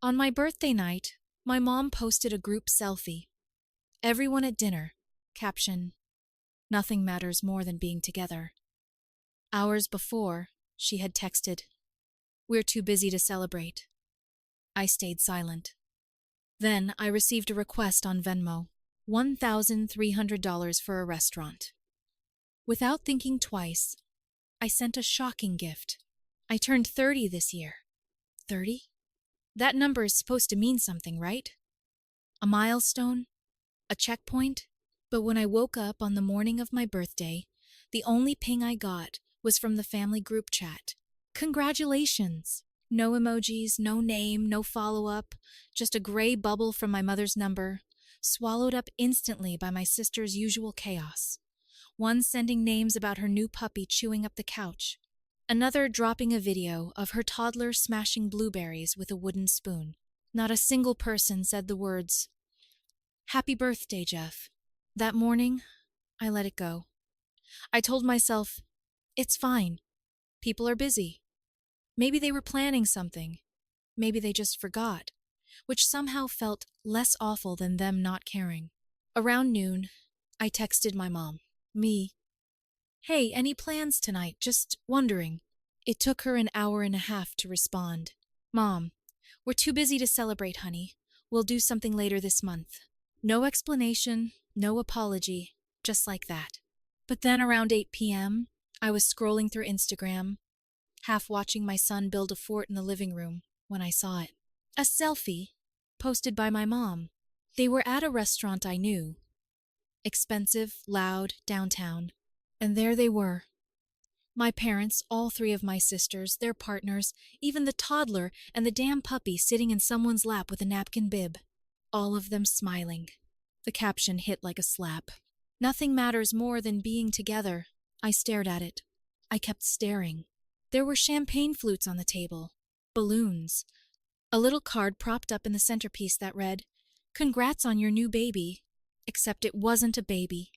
On my birthday night, my mom posted a group selfie. Everyone at dinner. Caption, "Nothing matters more than being together." Hours before, she had texted, "We're too busy to celebrate." I stayed silent. Then I received a request on Venmo, $1,300 for a restaurant. Without thinking twice, I sent a shocking gift. I turned 30 this year. 30? That number is supposed to mean something, right? A milestone? A checkpoint? But when I woke up on the morning of my birthday, the only ping I got was from the family group chat. "Congratulations!" No emojis, no name, no follow-up, just a gray bubble from my mother's number, swallowed up instantly by my sister's usual chaos. One sending names about her new puppy chewing up the couch. Another dropping a video of her toddler smashing blueberries with a wooden spoon. Not a single person said the words, "Happy birthday, Jeff." That morning, I let it go. I told myself, it's fine. People are busy. Maybe they were planning something. Maybe they just forgot, which somehow felt less awful than them not caring. Around noon, I texted my mom. Me. "Hey, any plans tonight? Just wondering." It took her an hour and a half to respond. "Mom, we're too busy to celebrate, honey. We'll do something later this month." No explanation, no apology, just like that. But then around 8 p.m., I was scrolling through Instagram, half watching my son build a fort in the living room, when I saw it. A selfie, posted by my mom. They were at a restaurant I knew. Expensive, loud, downtown. And there they were. My parents, all three of my sisters, their partners, even the toddler and the damn puppy sitting in someone's lap with a napkin bib. All of them smiling. The caption hit like a slap. "Nothing matters more than being together." I stared at it. I kept staring. There were champagne flutes on the table. Balloons. A little card propped up in the centerpiece that read, "Congrats on your new baby." Except it wasn't a baby.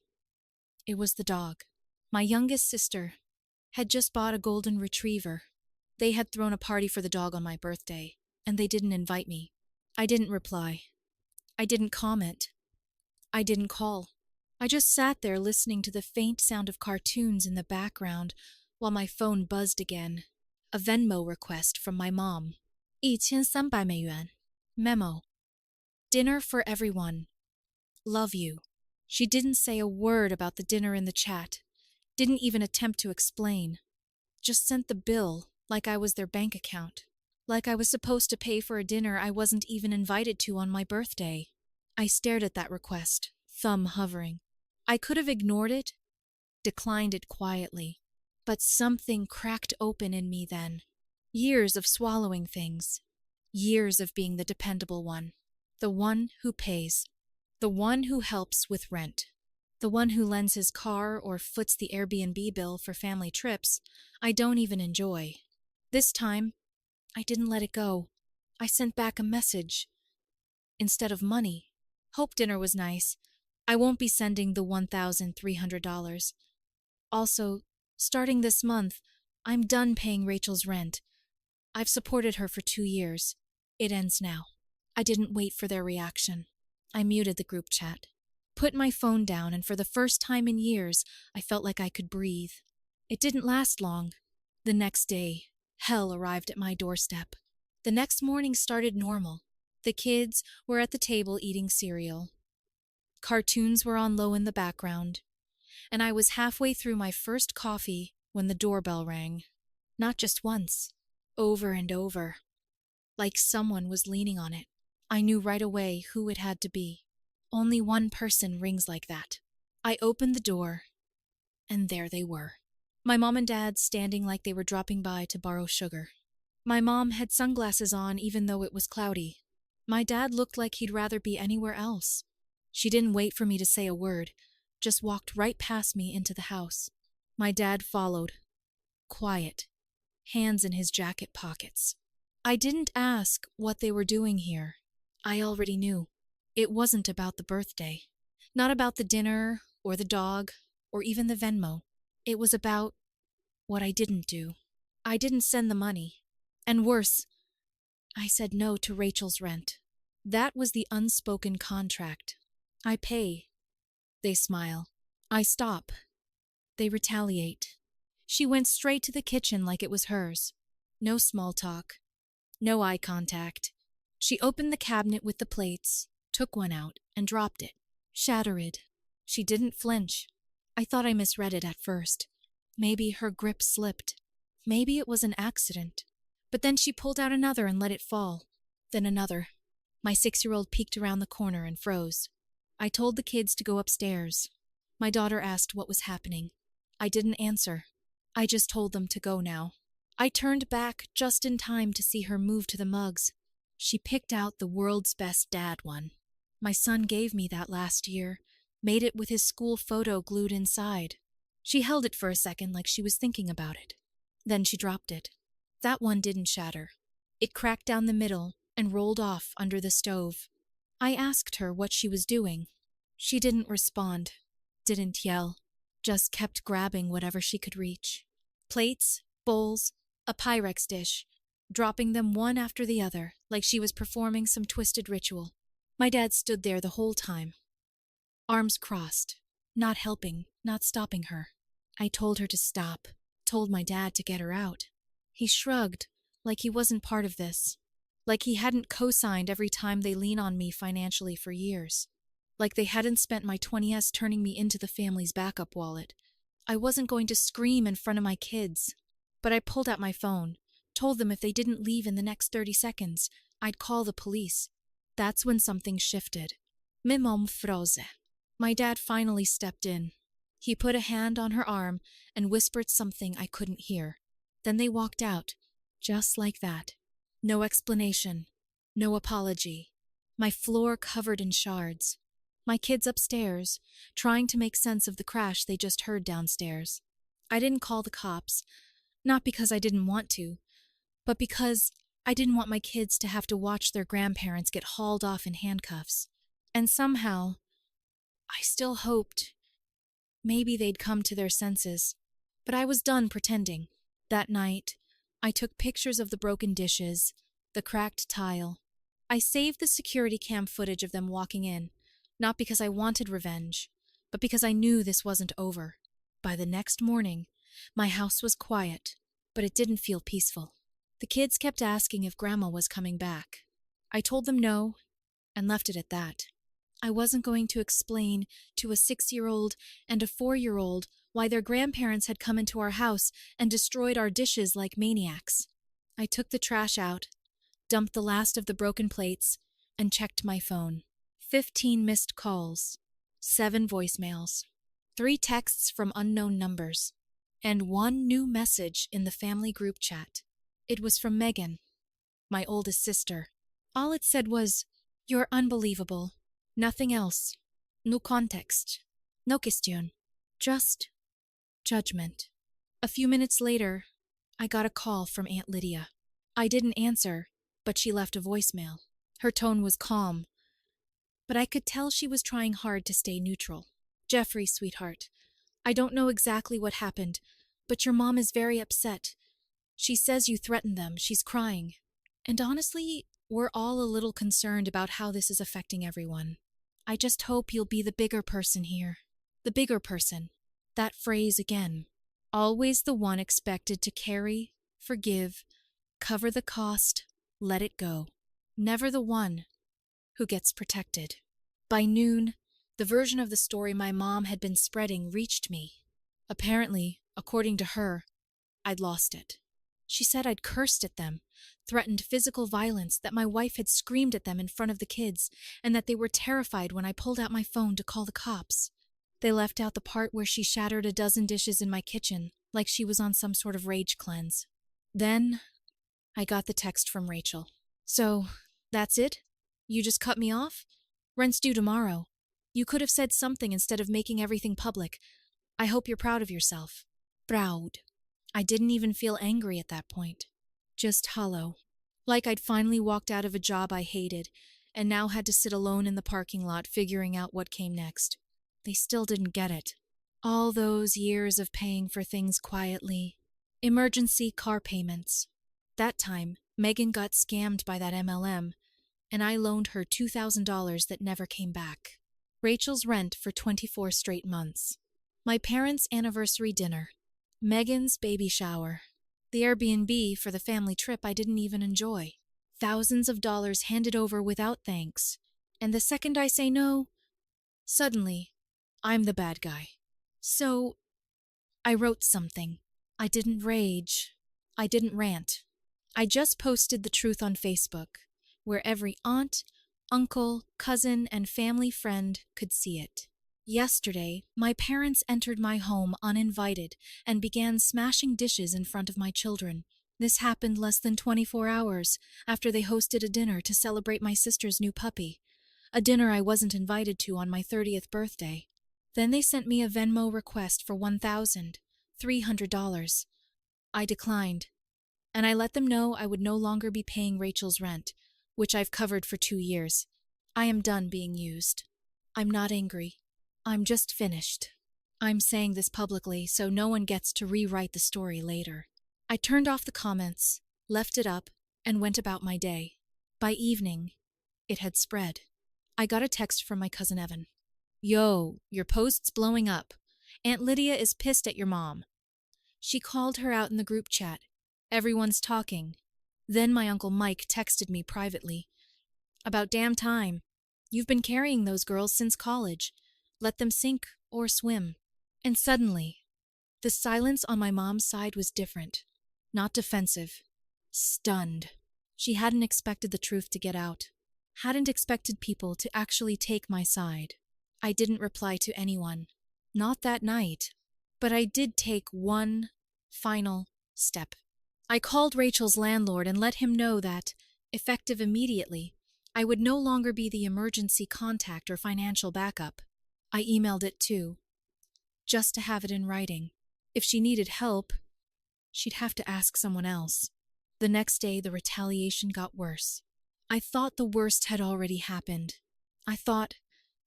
It was the dog. My youngest sister had just bought a golden retriever. They had thrown a party for the dog on my birthday, and they didn't invite me. I didn't reply. I didn't comment. I didn't call. I just sat there listening to the faint sound of cartoons in the background while my phone buzzed again. A Venmo request from my mom. 1300美元. Memo. Dinner for everyone. Love you. She didn't say a word about the dinner in the chat. Didn't even attempt to explain. Just sent the bill like I was their bank account. Like I was supposed to pay for a dinner I wasn't even invited to on my birthday. I stared at that request, thumb hovering. I could have ignored it, declined it quietly. But something cracked open in me then. Years of swallowing things. Years of being the dependable one. The one who pays. The one who helps with rent. The one who lends his car or foots the Airbnb bill for family trips I don't even enjoy. This time, I didn't let it go. I sent back a message. Instead of money. Hope dinner was nice. I won't be sending the $1,300. Also, starting this month, I'm done paying Rachel's rent. I've supported her for 2 years. It ends now. I didn't wait for their reaction. I muted the group chat. Put my phone down, and for the first time in years, I felt like I could breathe. It didn't last long. The next day, hell arrived at my doorstep. The next morning started normal. The kids were at the table eating cereal. Cartoons were on low in the background. And I was halfway through my first coffee when the doorbell rang. Not just once, over and over. Like someone was leaning on it. I knew right away who it had to be. Only one person rings like that. I opened the door, and there they were. My mom and dad standing like they were dropping by to borrow sugar. My mom had sunglasses on even though it was cloudy. My dad looked like he'd rather be anywhere else. She didn't wait for me to say a word, just walked right past me into the house. My dad followed. Quiet, hands in his jacket pockets. I didn't ask what they were doing here. I already knew. It wasn't about the birthday. Not about the dinner, or the dog, or even the Venmo. It was about what I didn't do. I didn't send the money. And worse, I said no to Rachel's rent. That was the unspoken contract. I pay. They smile. I stop. They retaliate. She went straight to the kitchen like it was hers. No small talk. No eye contact. She opened the cabinet with the plates, took one out, and dropped it. Shattered. She didn't flinch. I thought I misread it at first. Maybe her grip slipped. Maybe it was an accident. But then she pulled out another and let it fall. Then another. My 6-year-old peeked around the corner and froze. I told the kids to go upstairs. My daughter asked what was happening. I didn't answer. I just told them to go now. I turned back just in time to see her move to the mugs. She picked out the world's best dad one. My son gave me that last year, made it with his school photo glued inside. She held it for a second like she was thinking about it. Then she dropped it. That one didn't shatter. It cracked down the middle and rolled off under the stove. I asked her what she was doing. She didn't respond, didn't yell, just kept grabbing whatever she could reach. Plates, bowls, a Pyrex dish, dropping them one after the other like she was performing some twisted ritual. My dad stood there the whole time, arms crossed, not helping, not stopping her. I told her to stop, told my dad to get her out. He shrugged, like he wasn't part of this, like he hadn't co-signed every time they lean on me financially for years, like they hadn't spent my 20s turning me into the family's backup wallet. I wasn't going to scream in front of my kids, but I pulled out my phone, told them if they didn't leave in the next 30 seconds, I'd call the police. That's when something shifted. Min mom froze. My dad finally stepped in. He put a hand on her arm and whispered something I couldn't hear. Then they walked out, just like that. No explanation, no apology. My floor covered in shards. My kids upstairs, trying to make sense of the crash they just heard downstairs. I didn't call the cops, not because I didn't want to, but because I didn't want my kids to have to watch their grandparents get hauled off in handcuffs. And somehow, I still hoped maybe they'd come to their senses. But I was done pretending. That night, I took pictures of the broken dishes, the cracked tile. I saved the security cam footage of them walking in, not because I wanted revenge, but because I knew this wasn't over. By the next morning, my house was quiet, but it didn't feel peaceful. The kids kept asking if Grandma was coming back. I told them no, and left it at that. I wasn't going to explain to a 6-year-old and a 4-year-old why their grandparents had come into our house and destroyed our dishes like maniacs. I took the trash out, dumped the last of the broken plates, and checked my phone. 15 missed calls, 7 voicemails, 3 texts from unknown numbers, and 1 new message in the family group chat. It was from Megan, my oldest sister. All it said was, "You're unbelievable." Nothing else. No context. No question. Just judgment. A few minutes later, I got a call from Aunt Lydia. I didn't answer, but she left a voicemail. Her tone was calm, but I could tell she was trying hard to stay neutral. "Jeffrey, sweetheart, I don't know exactly what happened, but your mom is very upset. She says you threatened them. She's crying. And honestly, we're all a little concerned about how this is affecting everyone. I just hope you'll be the bigger person here. The bigger person." That phrase again. Always the one expected to carry, forgive, cover the cost, let it go. Never the one who gets protected. By noon, the version of the story my mom had been spreading reached me. Apparently, according to her, I'd lost it. She said I'd cursed at them, threatened physical violence, that my wife had screamed at them in front of the kids, and that they were terrified when I pulled out my phone to call the cops. They left out the part where she shattered a dozen dishes in my kitchen, like she was on some sort of rage cleanse. Then, I got the text from Rachel. "So, that's it? You just cut me off? Rent's due tomorrow. You could have said something instead of making everything public. I hope you're proud of yourself." Proud. I didn't even feel angry at that point. Just hollow. Like I'd finally walked out of a job I hated, and now had to sit alone in the parking lot figuring out what came next. They still didn't get it. All those years of paying for things quietly. Emergency car payments. That time, Megan got scammed by that MLM, and I loaned her $2,000 that never came back. Rachel's rent for 24 straight months. My parents' anniversary dinner. Megan's baby shower. The Airbnb for the family trip I didn't even enjoy. Thousands of dollars handed over without thanks. And the second I say no, suddenly, I'm the bad guy. So, I wrote something. I didn't rage. I didn't rant. I just posted the truth on Facebook, where every aunt, uncle, cousin, and family friend could see it. Yesterday, my parents entered my home uninvited and began smashing dishes in front of my children. This happened less than 24 hours after they hosted a dinner to celebrate my sister's new puppy, a dinner I wasn't invited to on my 30th birthday. Then they sent me a Venmo request for $1,300. I declined, and I let them know I would no longer be paying Rachel's rent, which I've covered for 2 years. I am done being used. I'm not angry. I'm just finished. I'm saying this publicly so no one gets to rewrite the story later. I turned off the comments, left it up, and went about my day. By evening, it had spread. I got a text from my cousin Evan. "Yo, your post's blowing up. Aunt Lydia is pissed at your mom." She called her out in the group chat. Everyone's talking. Then my Uncle Mike texted me privately. "About damn time. You've been carrying those girls since college. Let them sink or swim." And suddenly, the silence on my mom's side was different. Not defensive. Stunned. She hadn't expected the truth to get out. Hadn't expected people to actually take my side. I didn't reply to anyone. Not that night. But I did take one final step. I called Rachel's landlord and let him know that, effective immediately, I would no longer be the emergency contact or financial backup. I emailed it too, just to have it in writing. If she needed help, she'd have to ask someone else. The next day, the retaliation got worse. I thought the worst had already happened. I thought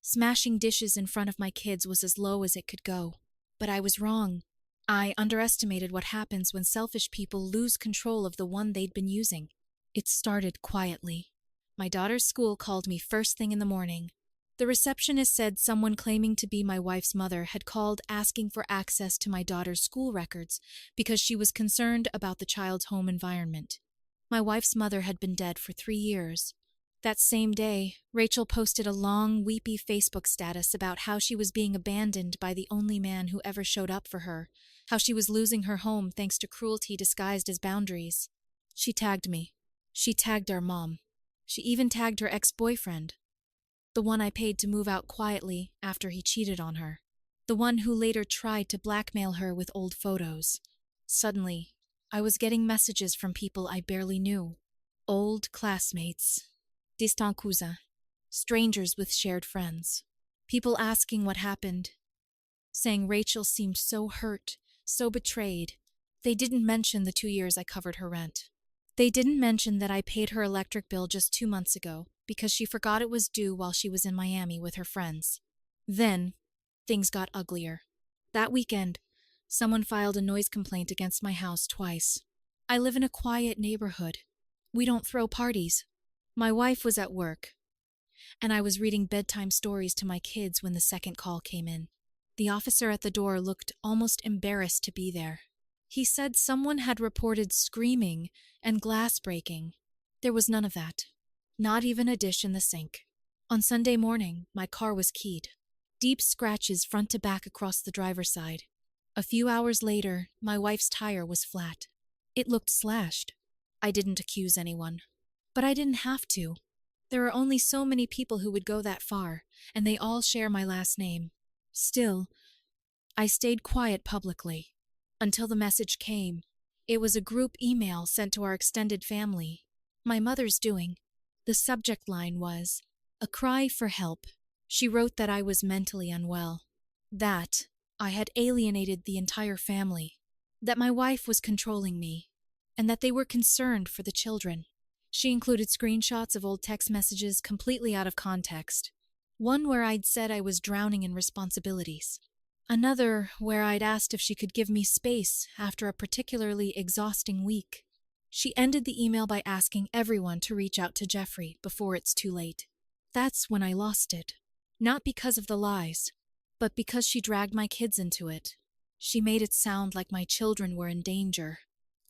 smashing dishes in front of my kids was as low as it could go. But I was wrong. I underestimated what happens when selfish people lose control of the one they'd been using. It started quietly. My daughter's school called me first thing in the morning. The receptionist said someone claiming to be my wife's mother had called asking for access to my daughter's school records because she was concerned about the child's home environment. My wife's mother had been dead for 3 years. That same day, Rachel posted a long, weepy Facebook status about how she was being abandoned by the only man who ever showed up for her, how she was losing her home thanks to cruelty disguised as boundaries. She tagged me. She tagged our mom. She even tagged her ex-boyfriend, the one I paid to move out quietly after he cheated on her, the one who later tried to blackmail her with old photos. Suddenly, I was getting messages from people I barely knew. Old classmates. Distant cousins. Strangers with shared friends. People asking what happened. Saying Rachel seemed so hurt, so betrayed. They didn't mention the 2 years I covered her rent. They didn't mention that I paid her electric bill just 2 months ago because she forgot it was due while she was in Miami with her friends. Then, things got uglier. That weekend, someone filed a noise complaint against my house twice. I live in a quiet neighborhood. We don't throw parties. My wife was at work, and I was reading bedtime stories to my kids when the second call came in. The officer at the door looked almost embarrassed to be there. He said someone had reported screaming and glass breaking. There was none of that. Not even a dish in the sink. On Sunday morning, my car was keyed. Deep scratches front to back across the driver's side. A few hours later, my wife's tire was flat. It looked slashed. I didn't accuse anyone. But I didn't have to. There are only so many people who would go that far, and they all share my last name. Still, I stayed quiet publicly. Until the message came. It was a group email sent to our extended family. My mother's doing. The subject line was, "A cry for help." She wrote that I was mentally unwell. That I had alienated the entire family. That my wife was controlling me. And that they were concerned for the children. She included screenshots of old text messages completely out of context. One where I'd said I was drowning in responsibilities. Another where I'd asked if she could give me space after a particularly exhausting week. She ended the email by asking everyone to reach out to Jeffrey before it's too late. That's when I lost it. Not because of the lies, but because she dragged my kids into it. She made it sound like my children were in danger,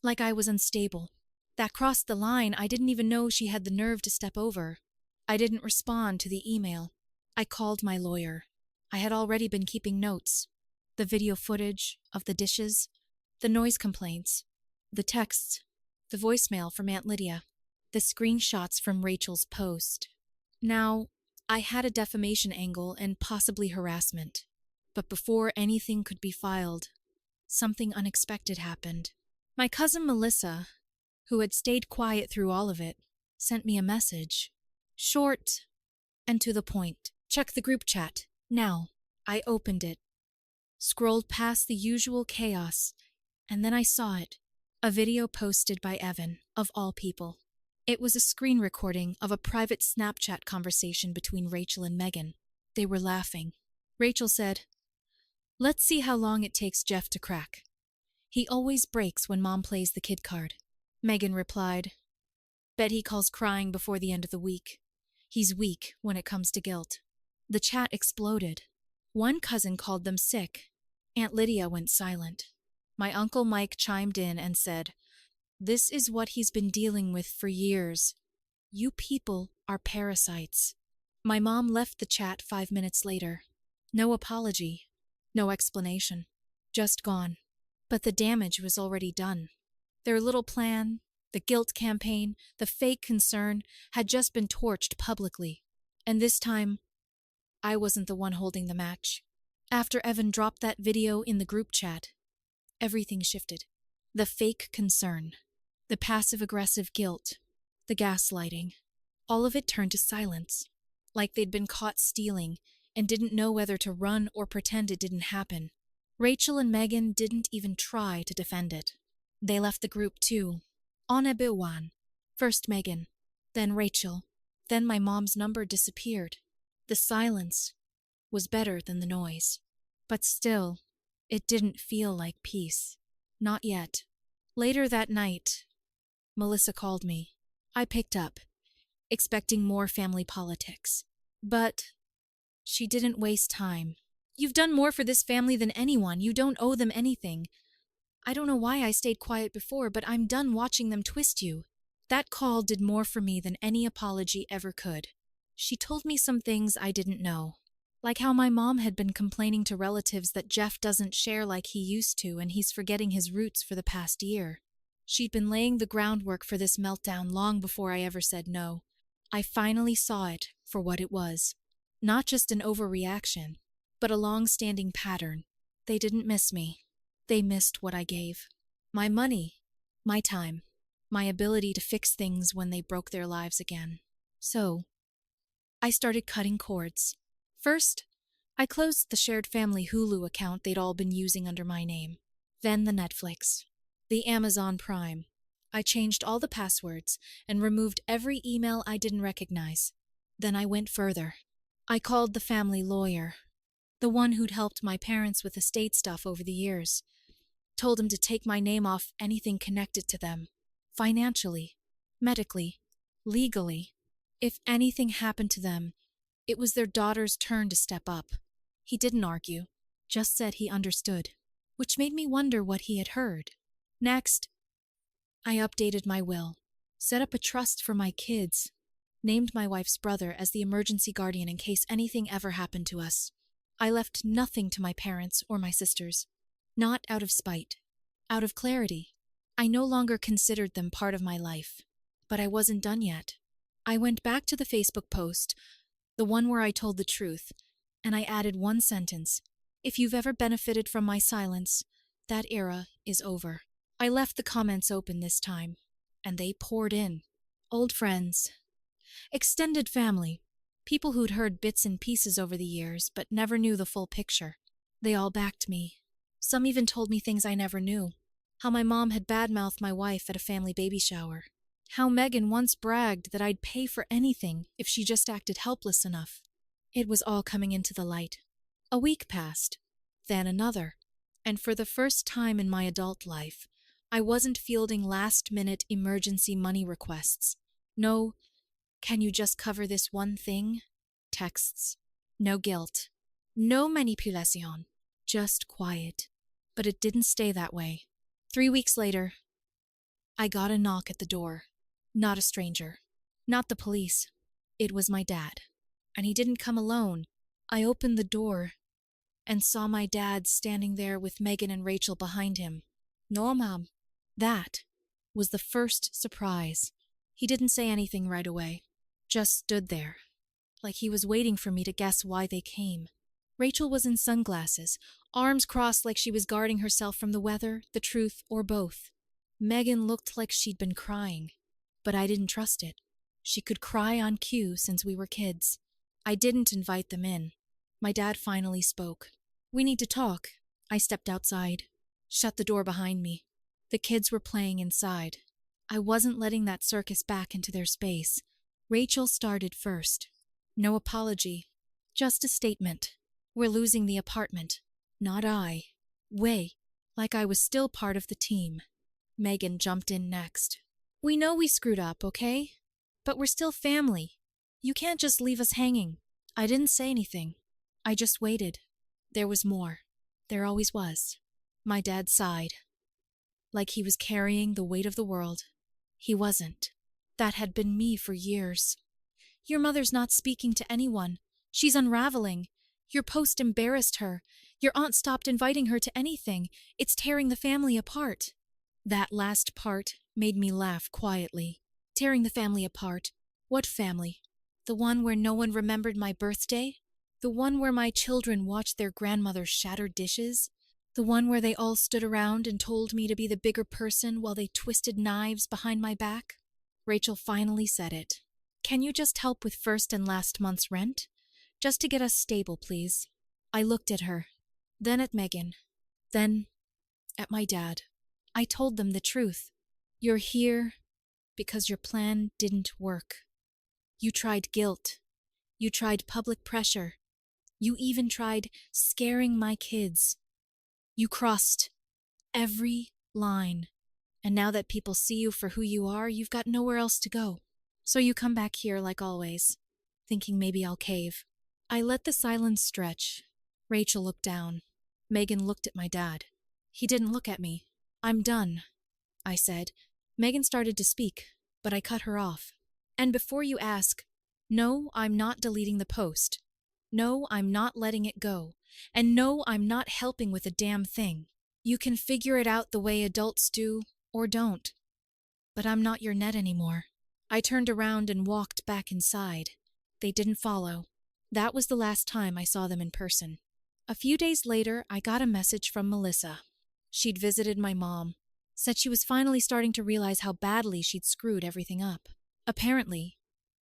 like I was unstable. That crossed the line I didn't even know she had the nerve to step over. I didn't respond to the email. I called my lawyer. I had already been keeping notes. The video footage of the dishes, the noise complaints, the texts, the voicemail from Aunt Lydia, the screenshots from Rachel's post. Now, I had a defamation angle and possibly harassment. But before anything could be filed, something unexpected happened. My cousin Melissa, who had stayed quiet through all of it, sent me a message. Short and to the point. Check the group chat. Now. I opened it, scrolled past the usual chaos, and then I saw it. A video posted by Evan, of all people. It was a screen recording of a private Snapchat conversation between Rachel and Megan. They were laughing. Rachel said, "Let's see how long it takes Jeff to crack. He always breaks when Mom plays the kid card." Megan replied, "Bet he calls crying before the end of the week. He's weak when it comes to guilt." The chat exploded. One cousin called them sick. Aunt Lydia went silent. My Uncle Mike chimed in and said, "This is what he's been dealing with for years. You people are parasites." My mom left the chat 5 minutes later. No apology, no explanation, just gone. But the damage was already done. Their little plan, the guilt campaign, the fake concern, had just been torched publicly. And this time, I wasn't the one holding the match. After Evan dropped that video in the group chat, everything shifted. The fake concern, the passive-aggressive guilt, the gaslighting, all of it turned to silence, like they'd been caught stealing and didn't know whether to run or pretend it didn't happen. Rachel and Megan didn't even try to defend it. They left the group too. On a biwan. First Megan, then Rachel, then my mom's number disappeared. The silence was better than the noise. But still, it didn't feel like peace. Not yet. Later that night, Melissa called me. I picked up, expecting more family politics. But she didn't waste time. "You've done more for this family than anyone. You don't owe them anything. I don't know why I stayed quiet before, but I'm done watching them twist you." That call did more for me than any apology ever could. She told me some things I didn't know, like how my mom had been complaining to relatives that Jeff doesn't share like he used to and he's forgetting his roots for the past year. She'd been laying the groundwork for this meltdown long before I ever said no. I finally saw it for what it was. Not just an overreaction, but a long-standing pattern. They didn't miss me. They missed what I gave. My money, my time, my ability to fix things when they broke their lives again. So, I started cutting cords. First, I closed the shared family Hulu account they'd all been using under my name. Then the Netflix, the Amazon Prime. I changed all the passwords and removed every email I didn't recognize. Then I went further. I called the family lawyer, the one who'd helped my parents with estate stuff over the years. Told him to take my name off anything connected to them, financially, medically, legally. If anything happened to them, it was their daughter's turn to step up. He didn't argue, just said he understood, which made me wonder what he had heard. Next, I updated my will, set up a trust for my kids, named my wife's brother as the emergency guardian in case anything ever happened to us. I left nothing to my parents or my sisters, not out of spite, out of clarity. I no longer considered them part of my life, but I wasn't done yet. I went back to the Facebook post, the one where I told the truth, and I added one sentence. "If you've ever benefited from my silence, that era is over." I left the comments open this time, and they poured in. Old friends, extended family, people who'd heard bits and pieces over the years but never knew the full picture. They all backed me. Some even told me things I never knew. How my mom had badmouthed my wife at a family baby shower. How Megan once bragged that I'd pay for anything if she just acted helpless enough. It was all coming into the light. A week passed, then another, and for the first time in my adult life, I wasn't fielding last-minute emergency money requests. No, can you just cover this one thing? Texts. No guilt. No manipulation. Just quiet. But it didn't stay that way. 3 weeks later, I got a knock at the door. Not a stranger. Not the police. It was my dad. And he didn't come alone. I opened the door and saw my dad standing there with Megan and Rachel behind him. No, Mom. That was the first surprise. He didn't say anything right away. Just stood there, like he was waiting for me to guess why they came. Rachel was in sunglasses, arms crossed like she was guarding herself from the weather, the truth, or both. Megan looked like she'd been crying, but I didn't trust it. She could cry on cue since we were kids. I didn't invite them in. My dad finally spoke. We need to talk. I stepped outside, shut the door behind me. The kids were playing inside. I wasn't letting that circus back into their space. Rachel started first. No apology, just a statement. We're losing the apartment. Not I. Way, like I was still part of the team. Megan jumped in next. We know we screwed up, okay? But we're still family. You can't just leave us hanging. I didn't say anything. I just waited. There was more. There always was. My dad sighed, like he was carrying the weight of the world. He wasn't. That had been me for years. Your mother's not speaking to anyone. She's unraveling. Your post embarrassed her. Your aunt stopped inviting her to anything. It's tearing the family apart. That last part made me laugh quietly. Tearing the family apart. What family? The one where no one remembered my birthday? The one where my children watched their grandmother's shattered dishes? The one where they all stood around and told me to be the bigger person while they twisted knives behind my back? Rachel finally said it. Can you just help with first and last month's rent? Just to get us stable, please. I looked at her, then at Megan, then at my dad. I told them the truth. You're here because your plan didn't work. You tried guilt. You tried public pressure. You even tried scaring my kids. You crossed every line. And now that people see you for who you are, you've got nowhere else to go. So you come back here like always, thinking maybe I'll cave. I let the silence stretch. Rachel looked down. Megan looked at my dad. He didn't look at me. I'm done, I said. Megan started to speak, but I cut her off. And before you ask, no, I'm not deleting the post. No, I'm not letting it go. And no, I'm not helping with a damn thing. You can figure it out the way adults do, or don't. But I'm not your net anymore. I turned around and walked back inside. They didn't follow. That was the last time I saw them in person. A few days later, I got a message from Melissa. She'd visited my mom, said she was finally starting to realize how badly she'd screwed everything up. Apparently,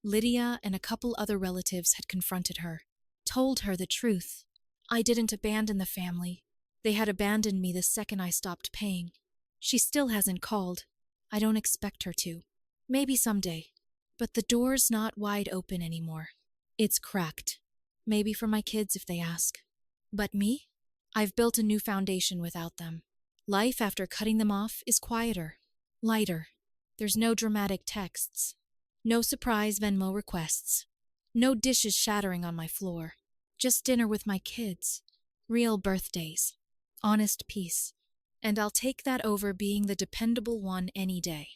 Lydia and a couple other relatives had confronted her, told her the truth. I didn't abandon the family. They had abandoned me the second I stopped paying. She still hasn't called. I don't expect her to. Maybe someday. But the door's not wide open anymore. It's cracked. Maybe for my kids if they ask. But me? I've built a new foundation without them. Life after cutting them off is quieter, lighter. There's no dramatic texts. No surprise Venmo requests. No dishes shattering on my floor. Just dinner with my kids. Real birthdays. Honest peace. And I'll take that over being the dependable one any day.